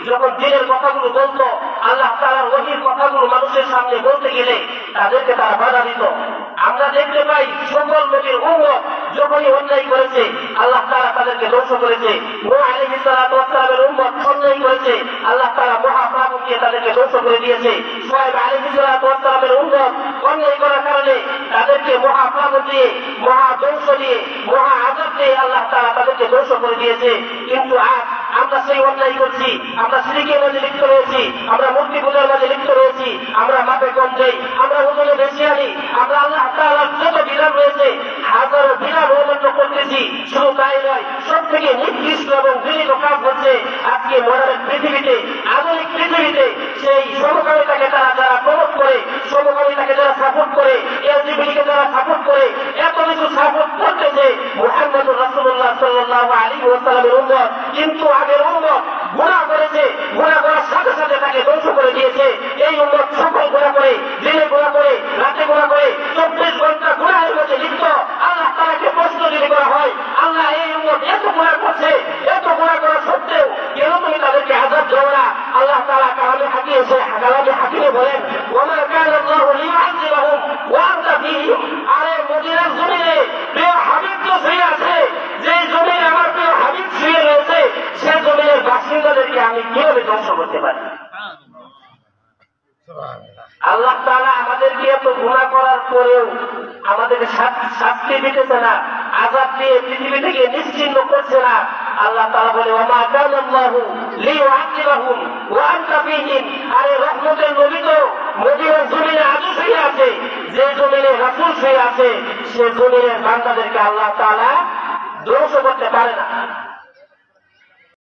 যখন দিনের কথাগুলো বলতো, আল্লাহ তাআলার ওহীর কথাগুলো মানুষের সামনে বলতে গেলে তাদেরকে তারা বাধা দিত। আমরা দেখতে পাই সকল নবীর উম্মত যখনই অন্যায় করেছে আল্লাহ তাআলা তাদেরকে ধ্বংস করেছে। নূহ আলাইহিস সালাতু ওয়াস সালামের উম্মত অন্যায় করেছে, আল্লাহ তাআলা মহাপ্লাবন দিয়ে তাদেরকে ধ্বংস করে দিয়েছে। শুআয়ব আলাইহিস সালাতু ওয়াস সালামের উম্মত অন্যায় করার কারণে তাদেরকে মহাপ্লাবন দিয়ে, মহাধ্বংস দিয়ে, মহা আযাব দিয়ে আল্লাহ তাআলা তাদেরকে ধ্বংস করে দিয়েছে। কিন্তু আজ আমরা সেই অন্যায় করছি, আমরা শিরকের মাঝে লিপ্ত রয়েছি, আমরা মূর্তি পূজার মাঝে লিপ্ত রয়েছি, আমরা মাপে কম যাই, আমরা ওজনে বেশি আনি, আমরা আল্লাহ তাআলার যত বিধান রয়েছে হাজারো বিধান অমান্য করতেছি। শুধু তাই নয়, সব থেকে নিকৃষ্ট এবং ঘৃণিত কাজ হচ্ছে আজকে মডার্ন পৃথিবীতে, আধুনিক পৃথিবীতে সেই সমকামিতাকে তারা যারা প্রমোট করে, সমকামিতাকে যারা সাপোর্ট করে, এলজিবিটিকে যারা সাপোর্ট করে, এত কিছু সাপোর্ট করতেছে মুহাম্মদুর রাসূলুল্লাহ সাল্লাল্লাহু আলাইহি ওয়াসাল্লামের উম্মত। কিন্তু আগের উম্মত গুনাহ করেছে, গুনাহ করার সাথে সাথে তাকে ধ্বংস করে দিয়েছে। এই উম্মত সকল গুনাহ করে, দিনে গুনাহ করে, রাতে গুনাহ করে, 24 ঘন্টা গুনাহের মধ্যে লিপ্ত। আল্লাহ তাআলাকে প্রশ্ন যদি করা হয়, আল্লাহ এই উম্মত এত গুনাহ করছে, এত গুনাহ করা সত্ত্বেও কেন তুমি তাদেরকে আযাব দাও না? আল্লাহ তাআলা কালামে হাকিমে বলেন, ওয়া মা কানা আল্লাহু লিয়ুআযিবাহুম ওয়া আনতা ফীহিম। আরে মদিনার জমিনে প্রিয় হাবিব তো শুয়ে আছে, যে জমিনে আমার প্রিয় হাবিব শুয়ে রয়েছে, সে জমিনের বাসিন্দাদেরকে আমি কিভাবে ধ্বংস করতে পারি? আল্লাহ তাআলা আমাদেরকে এত গুনাহ করার পরেও আমাদেরকে শাস্তি দিতেছে না, আযাব দিয়ে পৃথিবী থেকে নিশ্চিহ্ন করছে না। আল্লাহ তাআলা বলে, ওয়া মা কানা আল্লাহু লিয়ুআযিবাহুম ওয়া আনতা ফীহিম। আরে রহমতের নবী তো মদিনার জমিনে আজও শুয়ে আছে, যে জমিনে রাসূল শুয়ে আছে, সে জমিনের বান্দাদেরকে আল্লাহ তাআলা ধ্বংস করতে পারে না।